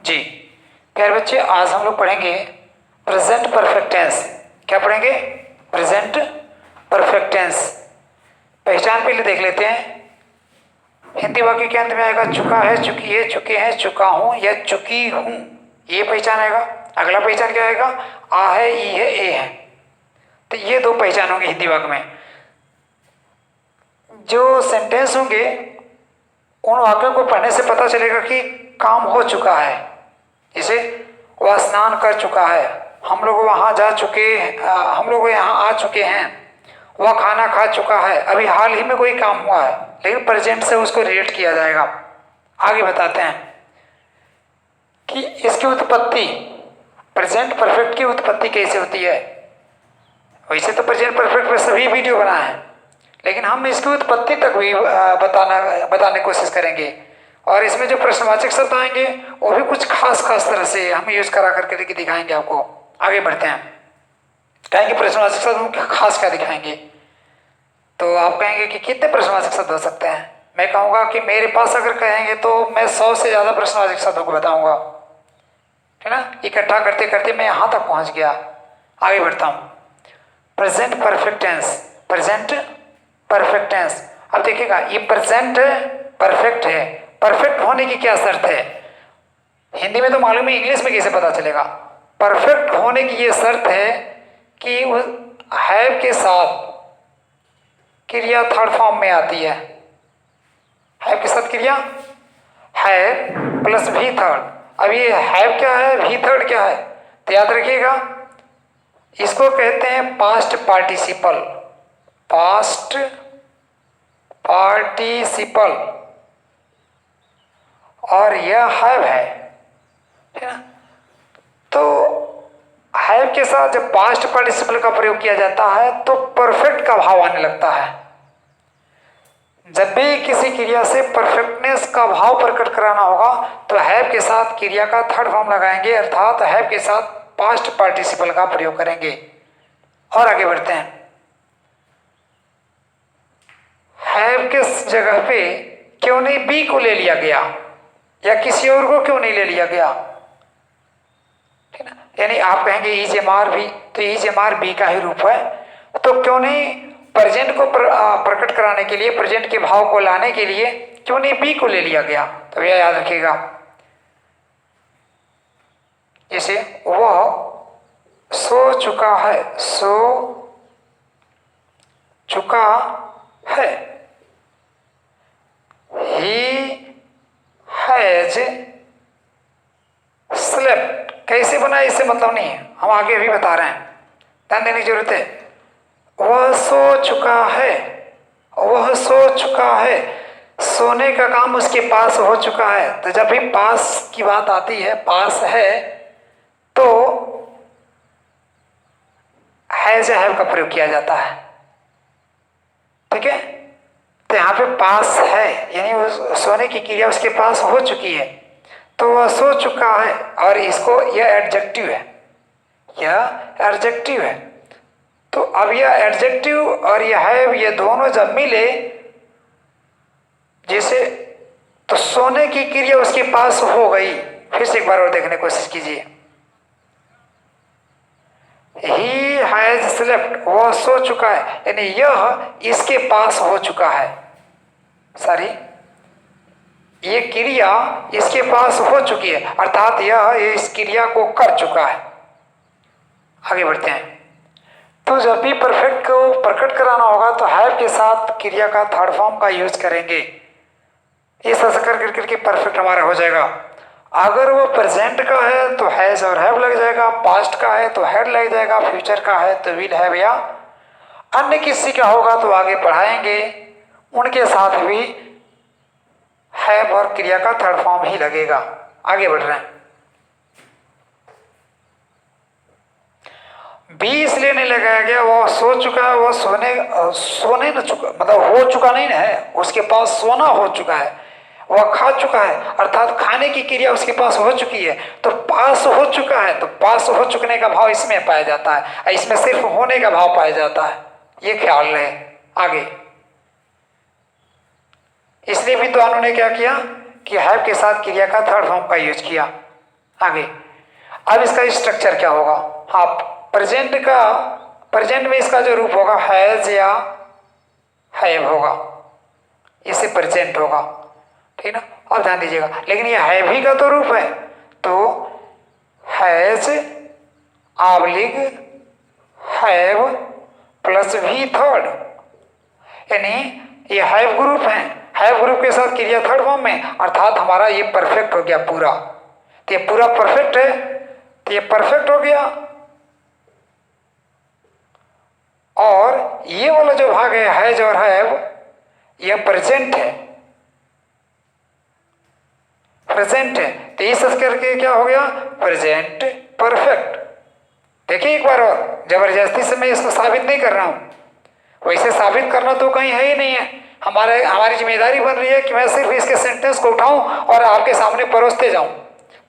जी प्यारे बच्चे, आज हम लोग पढ़ेंगे प्रेजेंट परफेक्ट टेंस। क्या पढ़ेंगे? Present perfect tense. पहचान पहले देख लेते हैं। हिंदी वाक्य के अंत में आएगा चुका है, चुकी है, चुके हैं, चुका हूं या चुकी हूं, ये पहचान आएगा। अगला पहचान क्या आएगा? आ है, ई है, ए है। तो ये दो पहचान होंगे हिंदी वाक्य में। जो सेंटेंस होंगे उन वाक्यों को पढ़ने से पता चलेगा कि काम हो चुका है। जैसे वह स्नान कर चुका है, हम लोग वहाँ जा चुके, हम लोग यहाँ आ चुके हैं, वह खाना खा चुका है, अभी हाल ही में कोई काम हुआ है, लेकिन प्रेजेंट से उसको रिलेट किया जाएगा। आगे बताते हैं कि इसकी उत्पत्ति, प्रेजेंट परफेक्ट की उत्पत्ति कैसे होती है। वैसे तो प्रेजेंट परफेक्ट पे सभी वीडियो बनाए हैं, लेकिन हम इसकी उत्पत्ति तक भी बताने की कोशिश करेंगे। और इसमें जो प्रश्नवाचक शब्द आएंगे वो भी कुछ खास तरह से हम यूज करा करके दिखाएंगे आपको। आगे बढ़ते हैं। कहेंगे प्रश्नवाचक शब्द हम खास क्या दिखाएंगे, तो आप कहेंगे कि कितने प्रश्नवाचक शब्द हो सकते हैं। मैं कहूँगा कि मेरे पास अगर कहेंगे तो मैं 100 से ज़्यादा प्रश्नवाचक शब्दों को बताऊँगा, ठीक ना। इकट्ठा करते करते मैं यहाँ तक पहुँच गया। आगे बढ़ता हूँ। Present perfect tense, present perfect tense. अब देखिएगा, ये प्रेजेंट परफेक्ट है, परफेक्ट होने की क्या शर्त है? हिंदी में तो मालूम है, इंग्लिश में कैसे पता चलेगा? परफेक्ट होने की ये शर्त है कि उस हैव के साथ क्रिया थर्ड फॉर्म में आती है। हैव के साथ क्रिया हैव प्लस भी थर्ड। अब ये हैव क्या है, भी थर्ड क्या है? तो याद रखिएगा, इसको कहते हैं पास्ट पार्टिसिपल, पास्ट पार्टिसिपल, और यह हैव है, ठीक ना। तो हैव के साथ जब पास्ट पार्टिसिपल का प्रयोग किया जाता है तो परफेक्ट का भाव आने लगता है। जब भी किसी क्रिया से परफेक्टनेस का भाव प्रकट कराना होगा तो हैव के साथ क्रिया का थर्ड फॉर्म लगाएंगे, अर्थात हैव के साथ पास्ट पार्टिसिपल का प्रयोग करेंगे। और आगे बढ़ते हैं। हैव के जगह पे क्यों नहीं बी को ले लिया गया, या किसी और को क्यों नहीं ले लिया गया, ठीक ना। यानी आप कहेंगे इज एम आर भी, तो इज एम आर बी का ही रूप है, तो क्यों नहीं प्रेजेंट को प्रकट कराने के लिए, प्रेजेंट के भाव को लाने के लिए क्यों नहीं बी को ले लिया गया? तो यह याद रखिएगा। जैसे वह सो चुका है, सो चुका है, ही हैज स्लेप्ट। कैसे बना इससे मतलब नहीं है, हम आगे भी बता रहे हैं, ध्यान देने की जरूरत है। वह सो चुका है, वह सो चुका है, सोने का काम उसके पास हो चुका है। तो जब भी पास की बात आती है, पास है, तो हैज हैव का प्रयोग किया जाता है, ठीक है। तो यहाँ पे पास है, यानी वो सोने की क्रिया उसके पास हो चुकी है, तो वह सो चुका है। और इसको, यह एडजेक्टिव है, यह एडजेक्टिव है। तो अब यह एडजेक्टिव और यह हैव, ये दोनों जब मिले, जैसे, तो सोने की क्रिया उसके पास हो गई। फिर से एक बार और देखने की कोशिश कीजिए। ही हैज स्लेप्ट, वह सो चुका है, यानी यह इसके पास हो चुका है। सॉरी, ये क्रिया इसके पास हो चुकी है, अर्थात यह इस क्रिया को कर चुका है। आगे बढ़ते हैं। तो जब भी परफेक्ट को प्रकट कराना होगा तो हैव के साथ क्रिया का थर्ड फॉर्म का यूज करेंगे। इस ऐसा कर करके परफेक्ट हमारा हो जाएगा। अगर वो प्रेजेंट का है तो हैज और हैव लग जाएगा, पास्ट का है तो हैड लग जाएगा, फ्यूचर का है तो विल हैव, या अन्य किसी का होगा तो आगे पढ़ाएंगे, उनके साथ भी हैव और क्रिया का थर्ड फॉर्म ही लगेगा। आगे बढ़ रहे हैं। बी इसलिए नहीं लगाया गया, वो सो चुका है, वो सोने न चुका, मतलब हो चुका नहीं है, उसके पास सोना हो चुका है, वह खा चुका है, अर्थात खाने की क्रिया उसके पास हो चुकी है। तो पास हो चुका है, तो पास हो चुकने का भाव इसमें पाया जाता है, इसमें सिर्फ होने का भाव पाया जाता है, ये ख्याल रहे। आगे इसलिए विद्वानों ने क्या किया कि हैव के साथ क्रिया का थर्ड फॉर्म का यूज किया। आगे अब इसका स्ट्रक्चर क्या होगा? हाँ, प्रेजेंट में इसका जो रूप होगा हैज या हैव होगा, इससे प्रेजेंट होगा, ठीक ना। अब ध्यान दीजिएगा, लेकिन ये हैव ही का तो रूप है, तो हैज आबलिग हैव प्लस वी थर्ड, यानी ये हैव ग्रुप है, हैव ग्रुप के साथ क्रिया थर्ड फॉर्म में, अर्थात हमारा ये परफेक्ट हो गया पूरा। तो ये पूरा परफेक्ट है, तो ये परफेक्ट हो गया। और ये वाला जो भाग है हैज और हैव, यह प्रेजेंट है, प्रेजेंट है, तो इस करके क्या हो गया? Present perfect. देखिए एक बार और, जबरदस्ती से मैं इसको साबित नहीं कर रहा हूं, वैसे साबित करना तो कहीं है ही नहीं है। हमारी जिम्मेदारी बन रही है कि मैं सिर्फ इसके सेंटेंस को उठाऊं और आपके सामने परोसते जाऊं।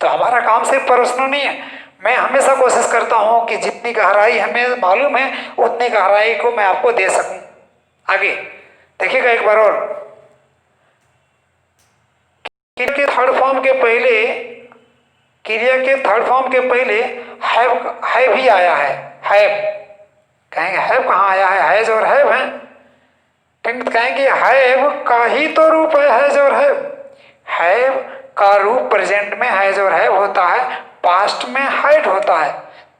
तो हमारा काम सिर्फ परोसना नहीं है, मैं हमेशा कोशिश करता हूं कि जितनी गहराई हमें मालूम है उतनी गहराई को मैं आपको दे सकूं। आगे देखिएगा एक बार और, क्रिया के थर्ड फॉर्म के पहले हैव ही आया है। हैव कहेंगे, हैव कहाँ आया है? हैज और हैव है, कहेंगे हैव का ही तो रूप है हैज और हैव का रूप प्रेजेंट में हैज और हैव होता है, पास्ट में हैड होता है,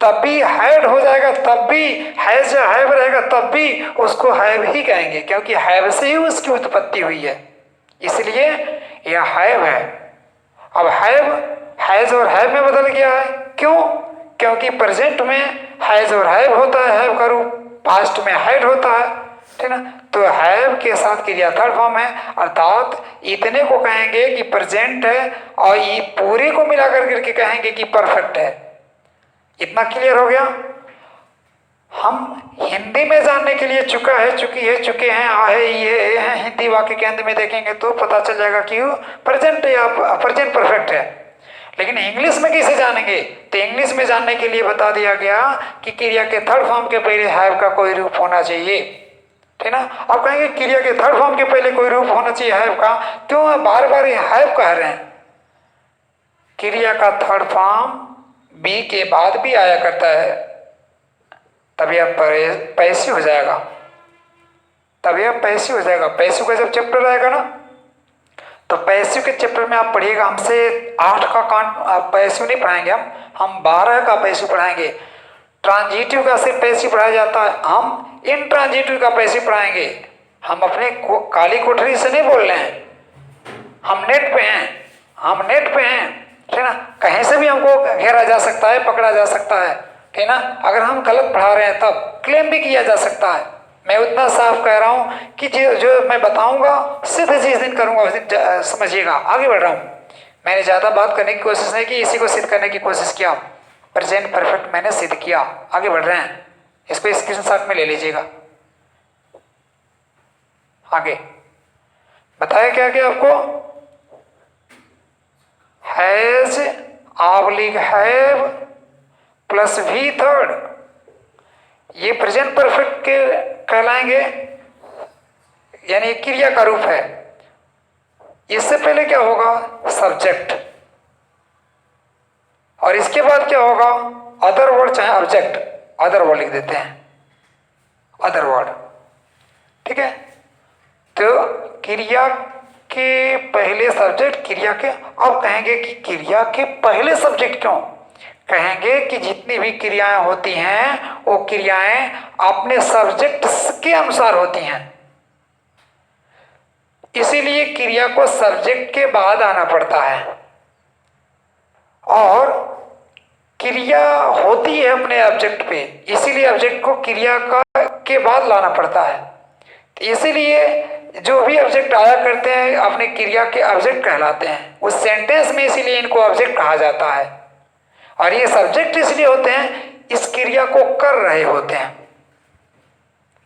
तब भी हैड हो जाएगा, तब भी हैज या हैव रहेगा, तब भी उसको हैव ही कहेंगे, क्योंकि हैव से ही उसकी उत्पत्ति हुई है, इसलिए यह हैव है। अब हैव हैज और हैव में बदल गया है, क्यों? क्योंकि प्रेजेंट में हैज और हैव होता है, हैव का रूप, पास्ट में हैड होता है, ठीक ना। तो हैव के साथ क्रिया थर्ड फॉर्म है, अर्थात इतने को कहेंगे कि प्रेजेंट है, और ये पूरे को मिलाकर करके कहेंगे कि परफेक्ट है। इतना क्लियर हो गया? हम हिंदी में जानने के लिए चुका है, चुकी है, चुके हैं, आ है, ये है, हिंदी वाक्य के अंत में देखेंगे तो पता चल जाएगा कि प्रेजेंट या प्रेजेंट परफेक्ट है। लेकिन इंग्लिश में कैसे जानेंगे? तो इंग्लिश में जानने के लिए बता दिया गया कि क्रिया के थर्ड फॉर्म के पहले हैव का कोई रूप होना चाहिए, ठीक ना। आप कहेंगे क्रिया के थर्ड फॉर्म के पहले कोई रूप होना चाहिए हैव का, क्यों बार बार हैव कह रहे हैं? क्रिया का थर्ड फॉर्म बी के बाद भी आया करता है, तब यह पैसिव हो जाएगा, पैसिव का जब चैप्टर आएगा ना, तो पैसिव के चैप्टर में आप पढ़िएगा, हमसे 8 का कांड पैसिव नहीं पढ़ाएंगे, हम 12 का पैसिव पढ़ाएंगे। ट्रांजिटिव का सिर्फ पैसिव पढ़ाया जाता है, हम इंट्रांजिटिव का पैसिव पढ़ाएंगे। हम अपने काली कोठरी से नहीं बोल रहे हैं, हम नेट पे हैं, ठीक ना। कहीं से भी हमको घेरा जा सकता है, पकड़ा जा सकता है, ठीक ना। अगर हम गलत पढ़ा रहे हैं तब क्लेम भी किया जा सकता है। मैं उतना साफ कह रहा हूं कि जो मैं बताऊंगा सिर्फ जिस दिन करूंगा उस दिन समझिएगा। आगे बढ़ रहा हूं, मैंने ज़्यादा बात करने की कोशिश नहीं की, इसी को सिद्ध करने की कोशिश किया। प्रेजेंट परफेक्ट मैंने सिद्ध किया। आगे बढ़ रहे हैं, इसको स्क्रीनशॉट में ले लीजिएगा। आगे बताया क्या क्या आपको? हैज आबलिग हैव प्लस वी थर्ड, ये प्रेजेंट परफेक्ट के कहलाएंगे, यानी क्रिया का रूप है। इससे पहले क्या होगा? सब्जेक्ट, और इसके बाद क्या होगा? अदर वर्ड चाहे ऑब्जेक्ट, अदर वर्ड लिख देते हैं, अदर वर्ड, ठीक है। तो क्रिया के पहले सब्जेक्ट, क्रिया के, अब कहेंगे कि क्रिया के पहले सब्जेक्ट क्यों? कहेंगे कि जितनी भी क्रियाएं होती हैं वो क्रियाएं अपने सब्जेक्ट के अनुसार होती हैं, इसीलिए क्रिया को सब्जेक्ट के बाद आना पड़ता है, और क्रिया होती है अपने ऑब्जेक्ट पे, इसीलिए ऑब्जेक्ट को क्रिया के बाद लाना पड़ता है। इसीलिए जो भी ऑब्जेक्ट आया करते हैं अपने क्रिया के ऑब्जेक्ट कहलाते हैं उस सेंटेंस में, इसीलिए इनको ऑब्जेक्ट कहा जाता है। और ये सब्जेक्ट इसलिए होते हैं इस क्रिया को कर रहे होते हैं।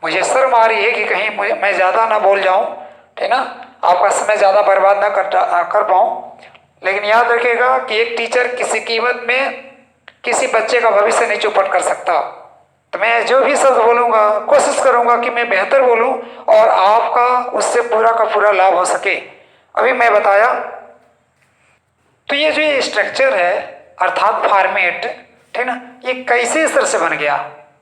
मुझे शर्म आ रही है कि कहीं मैं ज़्यादा ना बोल जाऊं, ठीक ना, आपका समय ज़्यादा बर्बाद ना कर पाऊं। लेकिन याद रखिएगा कि एक टीचर किसी कीमत में किसी बच्चे का भविष्य नहीं चौपट कर सकता। तो मैं जो भी शब्द बोलूँगा कोशिश करूँगा कि मैं बेहतर बोलूँ और आपका उससे पूरा का पूरा लाभ हो सके। अभी मैं बताया, तो ये जो स्ट्रक्चर है अर्थात फॉर्मेट, ठीक ना, ये कैसे इस तरह से बन गया?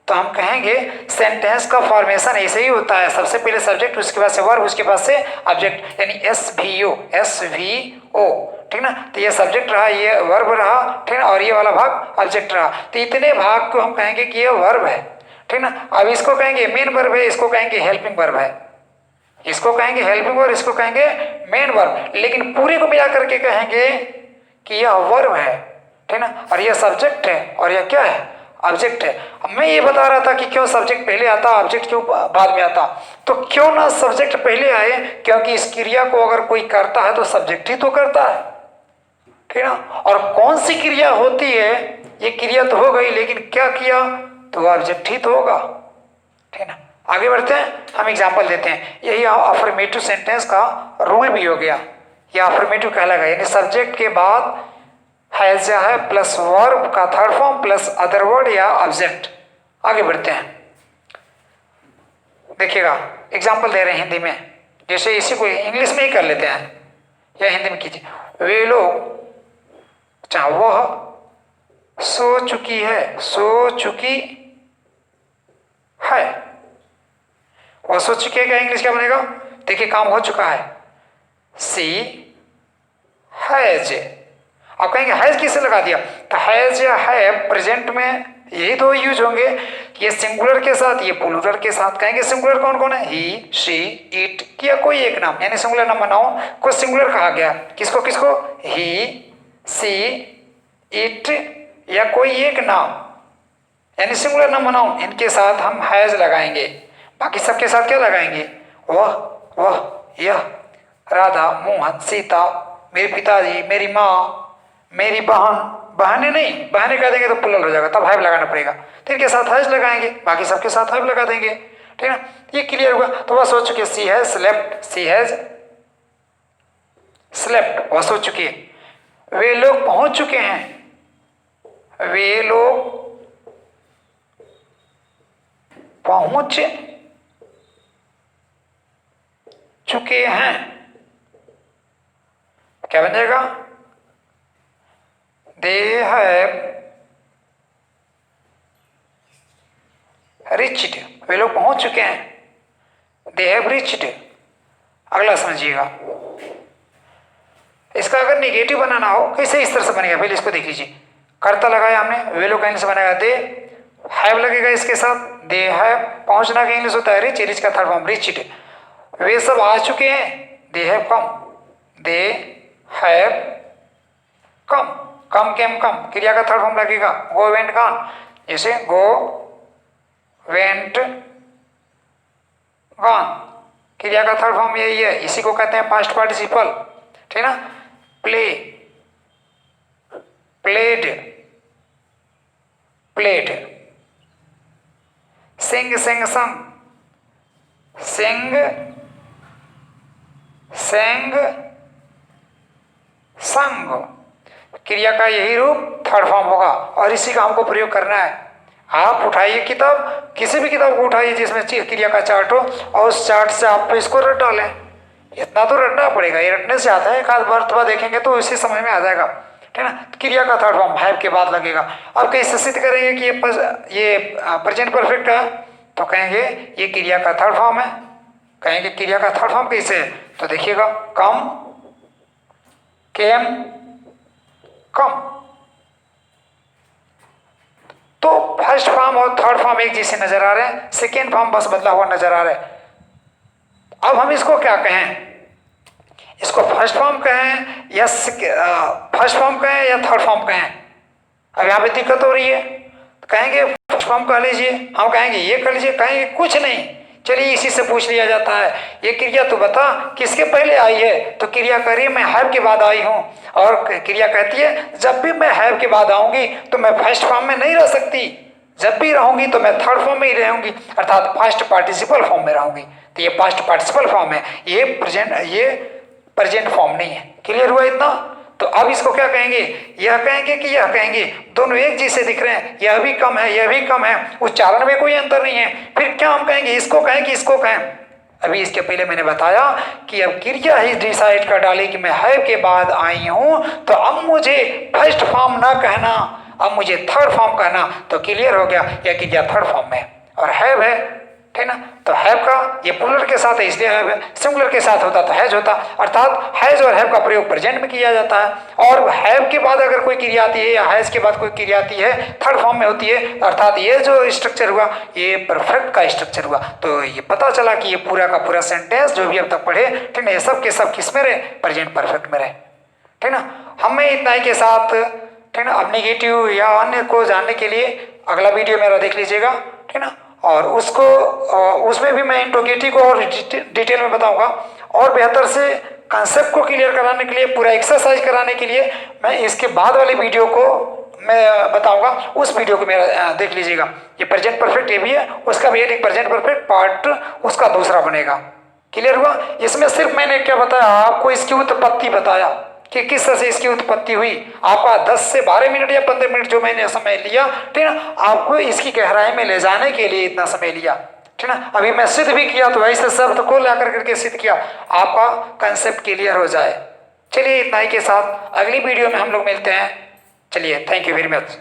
तो हम कहेंगे सेंटेंस का फॉर्मेशन ऐसे ही होता है, सबसे पहले सब्जेक्ट, उसके बाद से वर्ब, उसके बाद से ऑब्जेक्ट, यानी SVO, ठीक ना। तो ये सब्जेक्ट रहा, ये वर्ब रहा, ठीक ना, और ये वाला भाग ऑब्जेक्ट रहा। तो इतने भाग को हम कहेंगे कि ये वर्ब है, ठीक ना। अब इसको कहेंगे मेन वर्ब है, इसको कहेंगे हेल्पिंग वर्ब है, इसको कहेंगे हेल्पिंग वर्ब, इसको कहेंगे मेन वर्ब, लेकिन पूरे को मिला करके कहेंगे कि यह वर्ब है, ठीक ना, और यह सब्जेक्ट है, और यह क्या है? ऑब्जेक्ट है। अब मैं ये बता रहा था कि क्यों सब्जेक्ट पहले आता, ऑब्जेक्ट क्यों बाद में आता। तो क्यों ना सब्जेक्ट पहले आए, क्योंकि इस क्रिया को अगर कोई करता है तो सब्जेक्ट ही तो करता है, ठीक ना। और कौन सी क्रिया होती है, ये क्रिया तो हो गई, लेकिन क्या किया, तो ऑब्जेक्ट ही तो होगा, ठीक ना। आगे बढ़ते हैं, हम एग्जाम्पल देते हैं। यही अफर्मेटिव सेंटेंस का रूल भी हो गया, यह अफर्मेटिव कहलाएगा, यानी सब्जेक्ट के बाद हैज या है प्लस वर्ब का third form plus other word या ऑब्जेक्ट। आगे बढ़ते हैं, देखिएगा एग्जाम्पल दे रहे हैं हिंदी में, जैसे इसी को इंग्लिश में ही कर लेते हैं या हिंदी में कीजिए। वे लोग, चाहे वह सो चुकी है, सो चुकी है, वह सो चुकी है, क्या इंग्लिश क्या बनेगा? देखिए काम हो चुका है, सी हैज। आप कहेंगे हैज किससे लगा दिया? तो हैज या है प्रेजेंट में यही दो यूज होंगे, ये सिंगुलर के साथ, ये प्लूरल के साथ। कहेंगे सिंगुलर कौन कौन है? ही, शी, इट, या कोई एक नाम, यानी सिंगुलर नाम बनाओ को सिंगुलर कहा गया। किसको किसको? ही, सी, इट, या कोई एक नाम, यानी सिंगुलर नाम बनाओ, इनके साथ हम हैज लगाएंगे। बाकी सबके साथ क्या लगाएंगे? वह, यह, राधा, मोहन, सीता, मेरे पिताजी, मेरी माँ, मेरी बहन, बहने नहीं, बहने कह देंगे तो प्लुरल हो जाएगा, तब हैव लगाना पड़ेगा। तो इनके साथ हैज लगाएंगे, बाकी सबके साथ हैव लगा देंगे, ठीक है। ये क्लियर हुआ। तो वह सो चुकी है, she has slept, she has slept, वह सो चुकी है। वे लोग पहुंच चुके हैं, वे लोग पहुंच चुके हैं, क्या बन जाएगा? दे हैव रिच्ड, वे लोग पहुंच चुके हैं, दे हैव रिच्ड। अगला समझिएगा, इसका अगर नेगेटिव बनाना हो कैसे इस तरह से बनेगा, पहले इसको देख लीजिए। कर्ता लगाया हमने, वे लोग का इंग्लिश बनेगा दे, हैव लगेगा इसके साथ, दे हैव, पहुंचना का इंग्लिश होता है रिच, रिच का थर्ड फॉर्म रिच्ड। वे सब आ चुके हैं, they have come, they have come, कम केम कम, क्रिया का थर्ड फॉर्म लगेगा गो वेंट गॉन, जैसे गो वेंट गॉन, क्रिया का थर्ड फॉर्म यही है, इसी को कहते हैं पास्ट पार्टिसिपल, ठीक ना। प्ले, प्लेड, प्लेड, सिंग, सिंग संग, सिंग सेंग संग, क्रिया का यही रूप थर्ड फॉर्म होगा, और इसी का हमको प्रयोग करना है। आप उठाइए किताब, किसी भी किताब को उठाइए जिसमें क्रिया का चार्ट हो, और उस चार्ट से आप इसको रट डालें। इतना तो रटना पड़ेगा, ये रटने से आता है, एक आध बार देखेंगे तो इसी समझ में आ जाएगा, ठीक ना। क्रिया का थर्ड फॉर्म हैव के बाद लगेगा। अब कैसे सिद्ध करेंगे कि ये प्रेजेंट परफेक्ट है? तो कहेंगे ये क्रिया का थर्ड फॉर्म है। कहेंगे क्रिया का थर्ड फॉर्म कैसे है? तो देखिएगा, कम, केम, कम। तो फर्स्ट फॉर्म और थर्ड फॉर्म एक जैसे नजर आ रहे हैं, सेकेंड फॉर्म बस बदला हुआ नजर आ रहा है। अब हम इसको क्या कहें? इसको फर्स्ट फॉर्म कहें या फर्स्ट फॉर्म कहें या थर्ड फॉर्म कहें? अब यहाँ पे दिक्कत हो रही है। कहेंगे फर्स्ट फॉर्म कह लीजिए, हम कहेंगे ये कर लीजिए, कहेंगे कुछ नहीं, चलिए इसी से पूछ लिया जाता है, ये क्रिया तो बता किसके पहले आई है? तो क्रिया कह रही है मैं हैव के बाद आई हूँ, और क्रिया कहती है जब भी मैं हैव के बाद आऊंगी तो मैं फर्स्ट फॉर्म में नहीं रह सकती, जब भी रहूंगी तो मैं थर्ड फॉर्म में ही रहूंगी, अर्थात पास्ट पार्टिसिपल फॉर्म में रहूंगी। तो ये पास्ट पार्टिसिपल फॉर्म है, ये प्रेजेंट फॉर्म नहीं है। क्लियर हुआ इतना? तो अब इसको क्या कहेंगे? यह कहेंगे कि यह कहेंगे, दोनों एक जैसे दिख रहे हैं, यह भी कम है, यह भी कम है, उच्चारण में कोई अंतर नहीं है। फिर क्या हम कहेंगे? इसको कहें कि इसको कहें? अभी इसके पहले मैंने बताया कि अब क्रिया ही डिसाइड कर डाली कि मैं हैव के बाद आई हूं, तो अब मुझे फर्स्ट फॉर्म ना कहना, अब मुझे थर्ड फॉर्म कहना, तो क्लियर हो गया यह क्रिया थर्ड फॉर्म में और हैव है, ठीक ना। तो हैव का ये प्लूरल के साथ है इसलिए हैव है, सिंगुलर के साथ होता तो हैज होता, अर्थात हैज और हैव का प्रयोग प्रेजेंट में किया जाता है। और हैव के बाद अगर कोई क्रिया आती है या हैज के बाद कोई क्रिया आती है थर्ड फॉर्म में होती है, अर्थात ये जो स्ट्रक्चर हुआ ये परफेक्ट का स्ट्रक्चर हुआ। तो ये पता चला कि ये पूरा का पूरा सेंटेंस जो भी अब तक पढ़े, ठीक ना, ये सब के सब किस में रहे, प्रेजेंट परफेक्ट में रहे, ठीक ना। हमें इतना ही के साथ, ठीक ना, अब नेगेटिव या अन्य को जानने के लिए अगला वीडियो मेरा देख लीजिएगा, ठीक ना। और उसको उसमें भी मैं इंट्रोगेटिव को और डिटेल में बताऊंगा, और बेहतर से कंसेप्ट को क्लियर कराने के लिए, पूरा एक्सरसाइज कराने के लिए मैं इसके बाद वाले वीडियो को मैं बताऊंगा, उस वीडियो को मेरा देख लीजिएगा। ये प्रेजेंट परफेक्ट ये भी है, उसका भी एक प्रेजेंट परफेक्ट पार्ट उसका दूसरा बनेगा। क्लियर हुआ। इसमें सिर्फ मैंने क्या बताया आपको, इसकी उत्पत्ति बताया कि किस तरह से इसकी उत्पत्ति हुई। आपका 10 से 12 मिनट या 15 मिनट जो मैंने समय लिया, ठीक ना, आपको इसकी गहराई में ले जाने के लिए इतना समय लिया, ठीक ना। अभी मैं सिद्ध भी किया तो ऐसे शब्द को ला करके सिद्ध किया, आपका कंसेप्ट क्लियर हो जाए। चलिए इतना ही के साथ अगली वीडियो में हम लोग मिलते हैं। चलिए, थैंक यू वेरी मच।